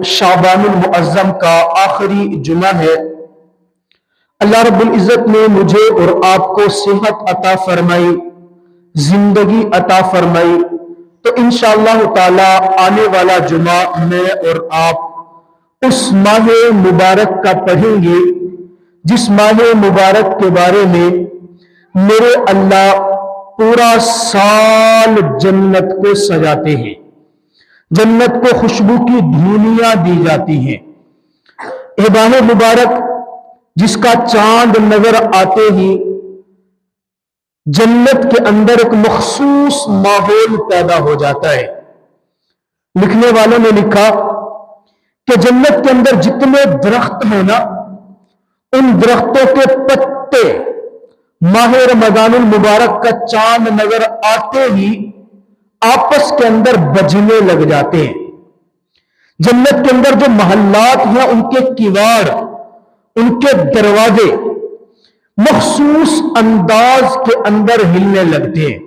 شعبان المعظم کا آخری جمعہ ہے۔ اللہ رب العزت نے مجھے اور آپ کو صحت عطا فرمائی، زندگی عطا فرمائی، تو انشاءاللہ تعالی آنے والا جمعہ میں اور آپ اس ماہ مبارک کا پڑھیں گے جس ماہ مبارک کے بارے میں میرے اللہ پورا سال جنت کو سجاتے ہیں، جنت کو خوشبو کی دھونیاں دی جاتی ہیں۔ یہ ماہ مبارک جس کا چاند نظر آتے ہی جنت کے اندر ایک مخصوص ماحول پیدا ہو جاتا ہے۔ لکھنے والوں نے لکھا کہ جنت کے اندر جتنے درخت ہیں نا، ان درختوں کے پتے ماہ رمضان المبارک کا چاند نظر آتے ہی آپس کے اندر بجنے لگ جاتے ہیں۔ جنت کے اندر جو محلات ہیں ان کے کیواڑ، ان کے دروازے مخصوص انداز کے اندر ہلنے لگتے ہیں۔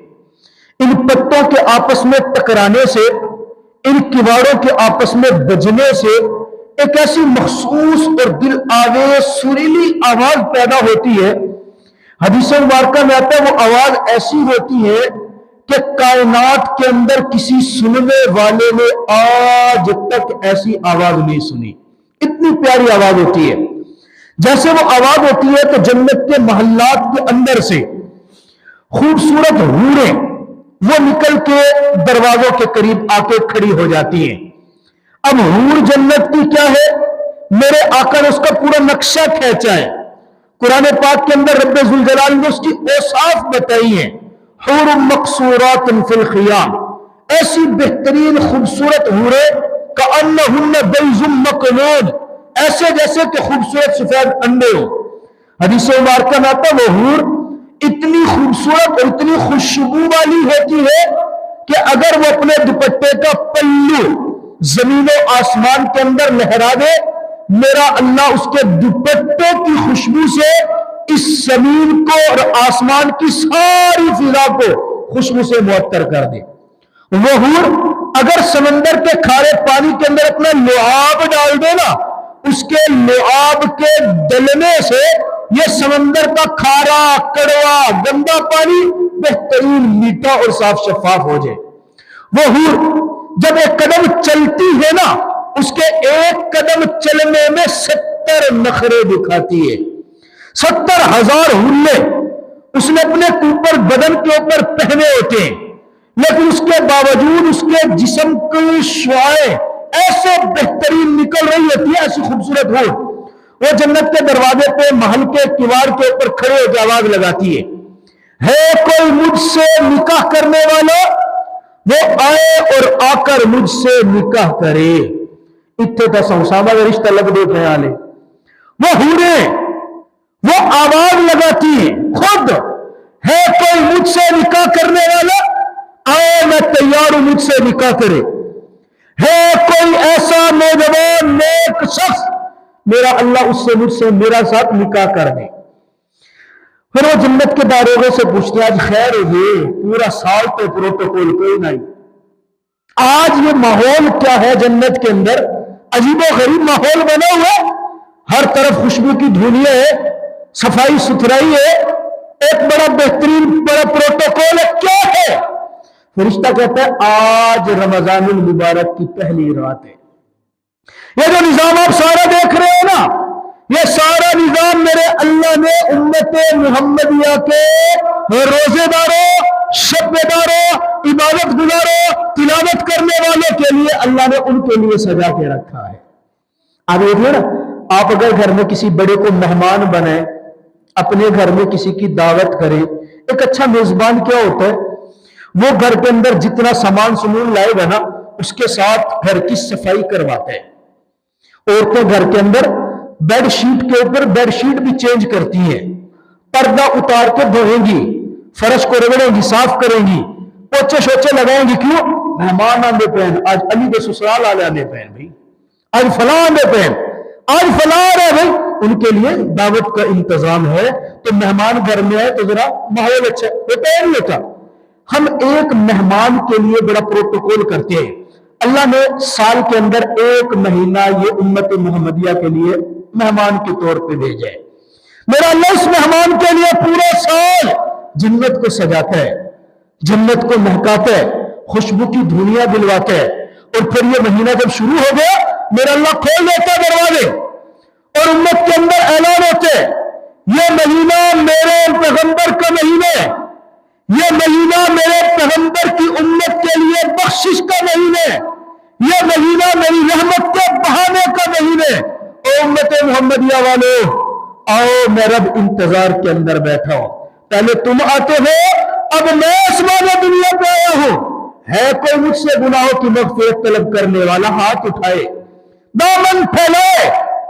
ان پتوں کے آپس میں ٹکرانے سے، ان کیواڑوں کے آپس میں بجنے سے ایک ایسی مخصوص اور دل آویز سریلی آواز پیدا ہوتی ہے۔ حدیث مبارکہ میں آتا ہے وہ آواز ایسی ہوتی ہے کہ کائنات کے اندر کسی سننے والے نے آج تک ایسی آواز نہیں سنی، اتنی پیاری آواز ہوتی ہے۔ جیسے وہ آواز ہوتی ہے تو جنت کے محلات کے اندر سے خوبصورت حوریں وہ نکل کے دروازوں کے قریب آ کے کھڑی ہو جاتی ہیں۔ اب حور جنت کی کیا ہے، میرے آقا نے اس کا پورا نقشہ کھینچا ہے۔ قرآن پاک کے اندر رب ذوالجلال نے اس کی اوصاف بتائی ہیں۔ حور مقصورات فی الخیام، ایسی بہترین خوبصورت حوریں کأنہن بیض مکنون، ایسے جیسے کہ خوبصورت سفید انڈے ہو۔ حدیث مبارکہ میں آتا وہ حور اتنی خوبصورت اور اتنی خوشبو والی ہوتی ہے کہ اگر وہ اپنے دوپٹے کا پلو زمین و آسمان کے اندر لہرا دے، میرا اللہ اس کے دوپٹے کی خوشبو سے اس زمین کو اور آسمان کی ساری فضا کو خوشبو سے معطر کر دے۔ وہ حور اگر سمندر کے کھارے پانی کے اندر اپنا لعاب ڈال دے نا، اس کے لعاب کے دلنے سے یہ سمندر کا کھارا، کڑوا، گندا پانی بہترین میٹھا اور صاف شفاف ہو جائے۔ وہ حور جب ایک قدم چلتی ہے نا، اس کے ایک قدم چلنے میں 70 نخرے دکھاتی ہے۔ 70,000 حلے اس نے اپنے اوپر بدن کے اوپر پہنے ہوتے ہیں، لیکن اس کے باوجود اس کے جسم کی شعاعیں ایسے بہترین نکل رہی ہوتی ہے، ایسی خوبصورت ہو۔ وہ جنت کے دروازے پہ محل کے کیواڑ کے اوپر کھڑے ہو کے آواز لگاتی ہے کوئی مجھ سے نکاح کرنے والا، وہ آئے اور آ کر مجھ سے نکاح کرے۔ اتنے کا سوسامہ کا رشتہ لگ دے خیالے۔ وہ حوریں وہ آواز لگاتی ہیں، خود ہے کوئی مجھ سے نکاح کرنے والا، آئے میں تیار ہوں مجھ سے نکاح کرے۔ ہے کوئی ایسا نوجوان نیک شخص، میرا اللہ اس سے مجھ سے میرا ساتھ نکاح کر دے۔ پھر وہ جنت کے داروغے سے پوچھتے ہیں آج خیر ہوئے، پورا سال تو پروٹوکول کوئی نہیں، آج یہ ماحول کیا ہے جنت کے اندر؟ عجیب و غریب ماحول بنا ہوا، ہر طرف خوشبو کی دھونیاں ہے، صفائی ستھرائی ہے، ایک بڑا بہترین بڑا پروٹوکول ہے، کیا ہے؟ فرشتہ کہتا ہے آج رمضان المبارک کی پہلی رات ہے۔ یہ جو نظام آپ سارا دیکھ رہے ہیں نا، یہ سارا نظام میرے اللہ نے امت محمدیہ کے روزے داروں، شب داروں، عبادت گزاروں، تلاوت کرنے والوں کے لیے اللہ نے ان کے لیے سجا کے رکھا ہے۔ آپ دیکھیے نا، آپ اگر گھر میں کسی بڑے کو مہمان بنائیں، اپنے گھر میں کسی کی دعوت کریں، ایک اچھا میزبان کیا ہوتا ہے؟ وہ گھر کے اندر جتنا سامان سمون لائے گا نا، اس کے ساتھ گھر کی صفائی کرواتا ہے۔ عورتیں گھر کے اندر بیڈ شیٹ کے اوپر بیڈ شیٹ بھی چینج کرتی ہیں، پردہ اتار کے دھوئیں گی، فرش کو رگڑیں گی، صاف کریں گی، پوچھے شوچے لگائیں گی۔ کیوں؟ مہمان آنے پہن، آج علی کے سسرال آنے پہن بھائی، آج فلاں آنے پہن، آج فلاں ہے بھائی، ان کے لیے دعوت کا انتظام ہے۔ تو مہمان گھر میں ہے تو ذرا ماحول اچھا ہوتا ہے نہیں ہوتا؟ ہم ایک مہمان کے لیے بڑا پروٹوکول کرتے ہیں۔ اللہ نے سال کے اندر ایک مہینہ یہ امت محمدیہ کے لیے مہمان کے طور پہ بھیجا ہے۔ میرا اللہ اس مہمان کے لیے پورا سال جنت کو سجاتا ہے، جنت کو مہکاتا ہے، خوشبو کی دھونیاں دلواتا ہے، اور پھر یہ مہینہ جب شروع ہو گیا میرا اللہ کھول دیتا ہے دروازے، اور امت کے اندر اعلان ہوتے ہیں یہ مہینہ میرے پیغمبر کا مہینہ ہے، یہ مہینہ میرے پیغمبر کی امت کے لیے بخشش کا مہینہ ہے، یہ مہینہ میری رحمت کو بہانے کا مہینہ ہے۔ او امت محمدیہ والو، آؤ میں رب انتظار کے اندر بیٹھا ہوں، پہلے تم آتے ہو، اب میں آسمان دنیا پہ آیا ہوں، ہے کوئی مجھ سے گناہوں کی مغفرت طلب کرنے والا ہاتھ اٹھائے، دامن پھیلائے،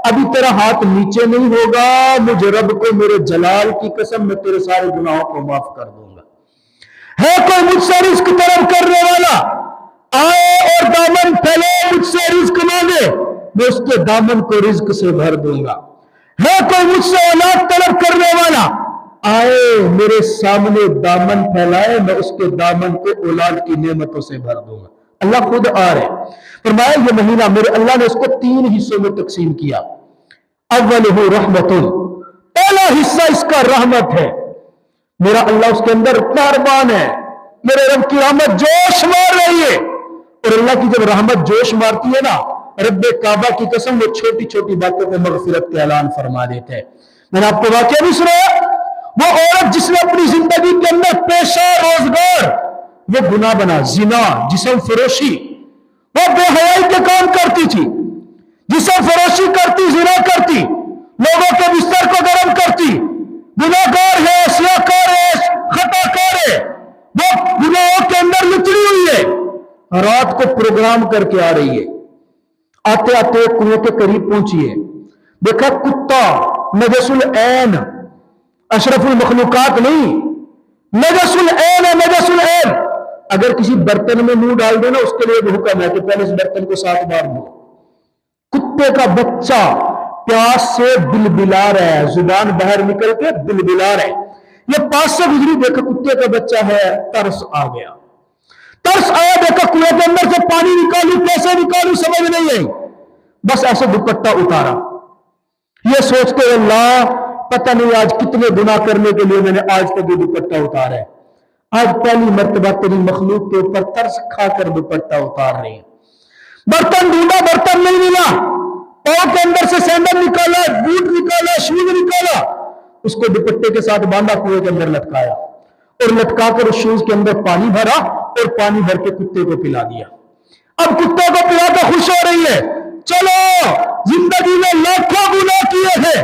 ابھی تیرا ہاتھ نیچے نہیں ہوگا، مجھے رب کو میرے جلال کی قسم میں تیرے سارے گناہوں کو معاف کر دوں گا۔ ہے کوئی مجھ سے رزق طلب کرنے والا، آئے اور دامن پھیلائے، مجھ سے رزق مانگے، میں اس کے دامن کو رزق سے بھر دوں گا۔ ہے کوئی مجھ سے اولاد طلب کرنے والا، آئے میرے سامنے دامن پھیلائے، میں اس کے دامن کو اولاد کی نعمتوں سے بھر دوں گا۔ اللہ خود آ رہے فرمایا یہ مہینہ میرے اللہ نے اس کو 3 حصوں میں تقسیم کیا۔ اولہ رحمت، پہلا حصہ اس کا رحمت ہے، میرا اللہ اس کے اندر مہربان ہے، میرے رب کی رحمت جوش مار رہی ہے، اور اللہ کی جب رحمت جوش مارتی ہے نا، رب کعبہ کی قسم وہ چھوٹی چھوٹی باتوں پہ مغفرت کا اعلان فرما دیتے ہیں۔ میں نے آپ کو واقعہ بھی سنایا، وہ عورت جس نے اپنی زندگی کے اندر پیشہ روزگار وہ گناہ بنا، زنا، جسم فروشی، وہ بے حیائی کے کام کرتی تھی، جسم فروشی کرتی، زنا کرتی، لوگوں کے بستر کو گرم کرتی، گناہگار ہے، سیاہکار ہے، خطا کار ہے، وہ گناہوں کے اندر لچڑی ہوئی ہے، رات کو پروگرام کر کے آ رہی ہے، آتے آتے کنویں کے قریب پہنچی ہے، دیکھا کتا نجس العین، اشرف المخلوقات نہیں، نجس العین ہے، نجس العین، اگر کسی برتن میں منہ ڈال دو نا اس کے لیے بھی حکم ہے کہ پہلے اس برتن کو 7 بار دھو۔ کتے کا بچہ پیاس سے بلبلا رہا ہے، زبان باہر نکل کے بلبلا رہا ہے، یہ پاس سے گزری، دیکھا کتے کا بچہ ہے، ترس آ گیا، ترس آیا، دیکھا کنویں کے اندر سے پانی نکالوں، کیسے نکالوں سمجھ نہیں آئی، بس ایسے دوپٹہ اتارا، یہ سوچ کے اللہ پتہ نہیں آج کتنے گناہ کرنے کے لیے میں نے آج تک یہ دوپٹہ اتارا ہے، آج پہلی مرتبہ تیری مخلوق کے اوپر ترس کھا کر دوپٹہ اتار رہی ہے۔ برتن ڈھونڈا، برتن نہیں ملا، پاؤں کے اندر سے سینڈل نکالا، بوٹ نکالا، شوز نکالا، اس کو دوپٹے کے ساتھ باندھا، کنویں کے اندر لٹکایا، اور لٹکا کر اس شوز کے اندر پانی بھرا اور پانی بھر کے کتے کو پلا دیا۔ اب کتے کو پلا کے خوش ہو رہی ہے، چلو زندگی میں لاکھوں گناہ کیے ہیں،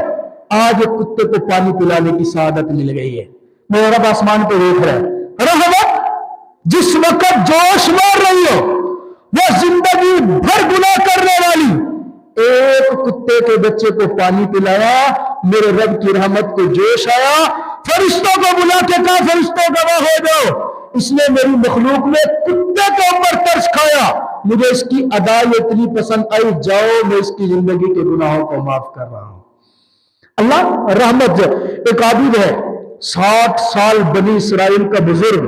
آج ایک کتے کو پانی پلانے کی سعادت مل گئی ہے۔ میرا رب آسمان پہ دیکھ رہا ہے، رحمت جس وقت جوش مار رہی ہو، وہ زندگی بھر گناہ کرنے والی ایک کتے کے بچے کو پانی پلایا، میرے رب کی رحمت کو جوش آیا، فرشتوں کو بلا کے کہا فرشتوں گواہ ہو جاؤ، اس نے میری مخلوق میں کتے کے اوپر ترس کھایا، مجھے اس کی ادا اتنی پسند آئی، جاؤ میں اس کی زندگی کے گناہوں کو معاف کر رہا ہوں۔ اللہ رحمت، ایک عابد ہے 60 سال بنی اسرائیل کا بزرگ،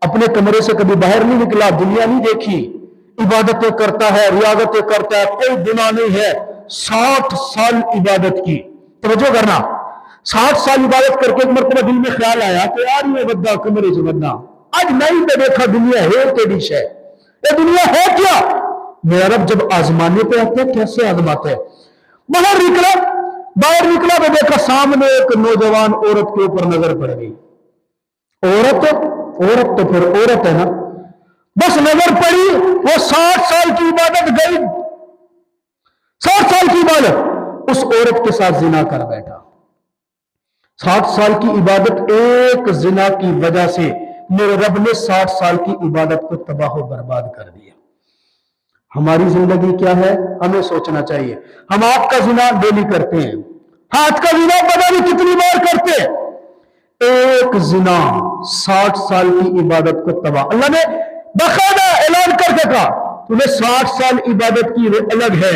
اپنے کمرے سے کبھی باہر نہیں نکلا، دنیا نہیں دیکھی، عبادتیں کرتا ہے، ریاضتیں کرتا ہے، کوئی گناہ نہیں ہے، 60 سال عبادت کی، توجہ کرنا، 60 سال عبادت کر کے ایک مرتبہ دل میں خیال آیا کہ یار یہ بدہ کمرے سے بدہ، آج نہیں پہ دیکھا دنیا ہے تیری شے، یہ دنیا ہے کیا؟ میرا رب جب آزمانے پہ آتا ہے کیسے آزماتا ہے؟ باہر نکلا تو دیکھا سامنے ایک نوجوان عورت کے اوپر نظر پڑ گئی، عورت تو پھر عورت ہے نا، بس نظر پڑی، وہ 60 سال کی عبادت گئی، 60 سال کی عبادت، اس عورت کے ساتھ زنا کر بیٹھا، 60 سال کی عبادت ایک زنا کی وجہ سے میرے رب نے 60 سال کی عبادت کو تباہ و برباد کر دیا۔ ہماری زندگی کیا ہے ہمیں سوچنا چاہیے، ہم آپ کا زنا ڈیلی کرتے ہیں، ہاتھ کا زنا پتہ نہیں کتنی بار کرتے ہیں، ایک زنا 60 سال کی عبادت کو تباہ، اللہ نے باقاعدہ اعلان کر کے کہا تمہیں 60 سال عبادت کی وہ الگ ہے،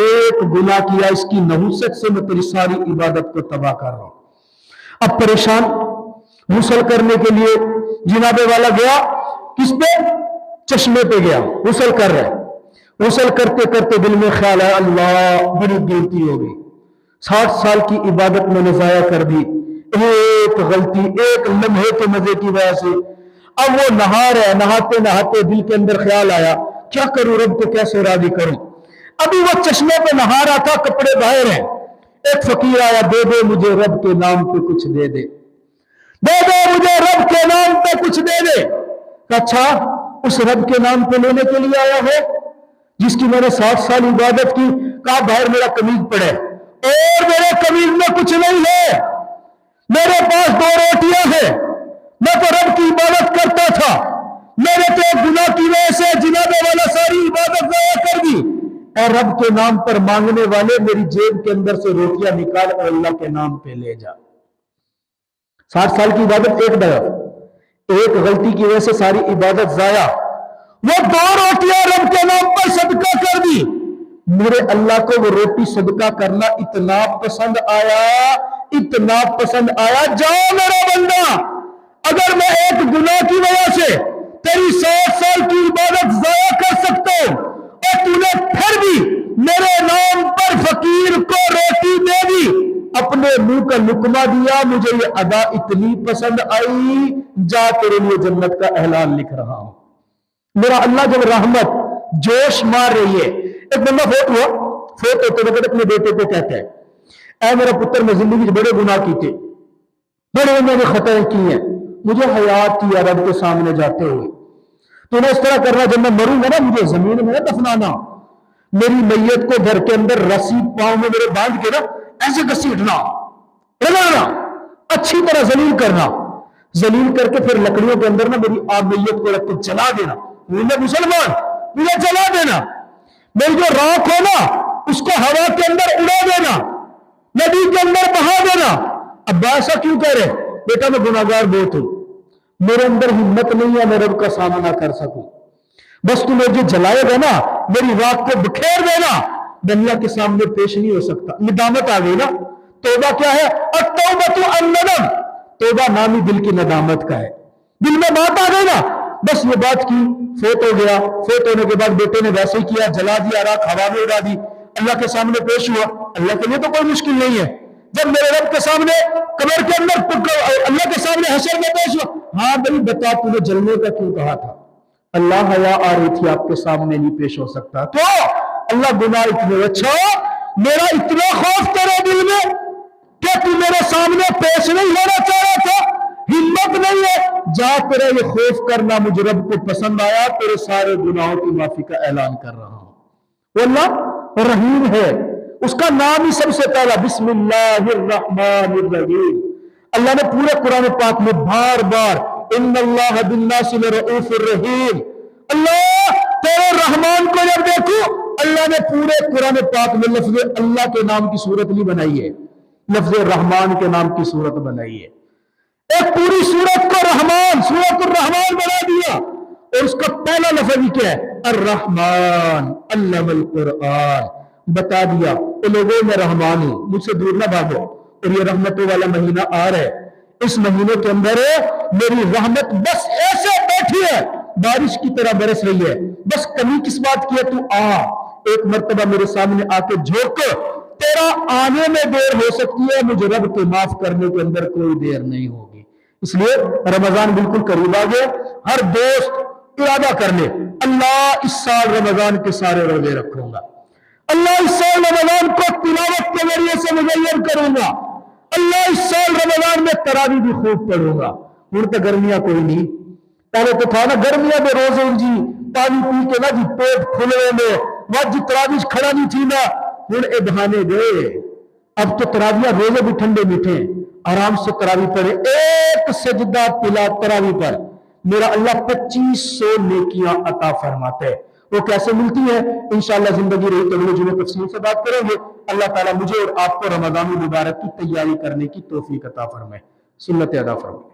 ایک گناہ کیا اس کی نحوست سے میں تیری ساری عبادت کو تباہ کر رہا ہوں۔ اب پریشان، غسل کرنے کے لیے جنابے والا گیا، کس پہ؟ چشمے پہ گیا، غسل کر رہا ہے، غسل کرتے کرتے دل میں خیال آیا اللہ بڑی غلطی ہو گئی، 60 سال کی عبادت میں نے ضائع کر دی، ایک غلطی ایک لمحے کے مزے کی وجہ سے۔ اب وہ نہا رہا ہے، نہاتے نہاتے دل کے اندر خیال آیا کیا کروں، رب کو کیسے راضی کروں۔ ابھی وہ چشمے پہ نہا رہا تھا، کپڑے باہر ہیں، ایک فقیر آیا، دے دے مجھے رب کے نام پہ کچھ دے دے، دے دے مجھے رب کے نام پہ کچھ دے دے۔ اچھا اس رب کے نام پہ لینے کے لیے آیا ہے جس کی میں نے 60 سال عبادت کی؟ کہا باہر میرا قمیض پڑے اور میرے قمیض میں کچھ نہیں ہے، میرے پاس 2 روٹیاں ہیں، میں تو رب کی عبادت کرتا تھا، میں نے تو ایک گناہ کی وجہ سے جنابے والا ساری عبادت ضائع کر دی، اور رب کے نام پر مانگنے والے میری جیب کے اندر سے روٹیاں نکال اور اللہ کے نام پہ لے جا۔ 60 سال کی عبادت ایک طرف، ایک غلطی کی وجہ سے ساری عبادت ضائع، وہ 2 روٹیاں رب کے نام پر صدقہ کر دی۔ میرے اللہ کو وہ روٹی صدقہ کرنا اتنا پسند آیا، جاؤ میرا بندہ، اگر میں ایک گناہ کی وجہ سے تیری 60 سال کی عبادت ضائع کر سکتا ہوں اور تو نے پھر بھی میرے نام پر فقیر کو روٹی دے دی، اپنے منہ کا لقمہ دیا، مجھے یہ ادا اتنی پسند آئی، جا تیرے لیے جنت کا اعلان لکھ رہا ہوں۔ میرا اللہ جب رحمت جوش مار رہی ہے، ایک بندہ فوت ہوتے وقت اپنے بیٹے کو کہتا ہے اے میرا پتر، میں زندگی بڑے گناہ کیتے، بڑے میں نے خطائیں کی ہیں، مجھے حیات کی رب کے سامنے جاتے ہوئے تو نے اس طرح کرنا، جب میں مروں گا نا مجھے زمین میں دفنانا، میری میت کو گھر کے اندر رسی پاؤں میں میرے باندھ کے نا ایسے گھسیٹنا، رگڑنا، اچھی طرح ذلیل کرنا، ذلیل کر کے پھر لکڑیوں کے اندر نا میری میت کو رکھ کے جلا دینا، میں مسلمان، مجھے جلا دینا، میری جو راکھ ہو نا اس کو ہوا کے اندر اڑا دینا، ندی کے اندر بہا دینا۔ اب ایسا کیوں کہہ رہے؟ بیٹا میں گناہگار بہت ہوں، میرے اندر ہمت نہیں ہے میں رب کا سامنا کر سکوں، بس تو مجھے جلائے گا نا، میری راکھ کو بکھیر دینا، میں اللہ کے سامنے پیش نہیں ہو سکتا۔ ندامت آ گئی نا، توبہ کیا ہے؟ التوبۃ الندم، توبہ نامی دل کی ندامت کا ہے، دل میں بات آ گئی نا، بس یہ بات کی، فوت ہو گیا، فوت ہونے کے بعد بیٹے نے ویسے ہی کیا، جلا دیا، راکھ ہوا میں اڑا دی، اللہ کے سامنے پیش ہوا، اللہ کے لیے تو کوئی مشکل نہیں ہے، جب میرے رب کے سامنے قبر کے اندر اللہ کے سامنے حشر میں پیش ہوا، ہاں بھائی بتا تو نے جلنے کا کیوں کہا تھا؟ اللہ حیا آ رہی تھی، آپ کے سامنے نہیں پیش ہو سکتا، تو اللہ گناہ اتنے، اچھا میرا اتنا خوف تیرے دل میں کہ تو میرے سامنے پیش نہیں ہونا چاہ رہا تھا، ہمت نہیں ہے، جا تیرا یہ خوف کرنا مجھے رب کو پسند آیا، تیرے سارے گناہوں کی معافی کا اعلان کر رہا ہوں۔ وہ اللہ رحیم ہے، اس کا نام ہی سب سے پہلا بسم اللہ الرحمن الرحیم۔ اللہ نے پورے قرآن پاک میں بار بار ان اللہ بالناس لرؤوف الرحیم، اللہ تیرے رحمان کو جب دیکھو، اللہ نے پورے قرآن پاک میں لفظ اللہ کے نام کی صورت نہیں بنائی ہے، لفظ رحمان کے نام کی صورت بنائی ہے، ایک پوری سورت کو رحمان، سورت الرحمان بنا دیا، اور اس کا پہلا لفظ ہی کیا ہے؟ الرحمن علم القرآن، بتا دیا اے لوگوں میں رحمان ہوں، مجھ سے دور نہ بھاگو، اور یہ رحمتوں والا مہینہ آ رہا ہے، اس مہینے کے اندر میری رحمت بس ایسے بیٹھی ہے، بارش کی طرح برس رہی ہے، بس کمی کس بات کی ہے؟ تو آ ایک مرتبہ میرے سامنے آ کے جھوک، تیرا آنے میں دیر ہو سکتی ہے، مجھے رب کو معاف کرنے کے اندر کوئی دیر نہیں ہوگی۔ اس لیے رمضان بالکل قریب آ گیا، ہر دوست ارادہ کر لے اللہ اس سال رمضان کے سارے روزے رکھوں گا، اللہ اس سال رمضان کو تلاوت کے ذریعے سے مزین کروں گا، اللہ اس سال رمضان میں تراویح بھی خوب پڑھوں گا۔ ہوں تو گرمیاں کوئی نہیں، پہلے تو تھا نا گرمیاں میں روزے جی پانی پی کے نا جی پیٹ کھلے میں وہاں جی تراویح کھڑا نہیں تھی نا، ہوں اے بہانے گئے، اب تو تراویح روزے بھی ٹھنڈے میٹھے، آرام سے تراویح پڑھے، ایک سجدہ تلا تراویح پر میرا اللہ 2500 نیکیاں عطا فرماتے ہیں۔ وہ کیسے ملتی ہے؟ انشاءاللہ زندگی رہی تو اگلے جمعے تفصیل سے بات کریں گے۔ اللہ تعالیٰ مجھے اور آپ کو رمضان المبارک کی تیاری کرنے کی توفیق عطا فرمائے، سنت ادا فرمائے۔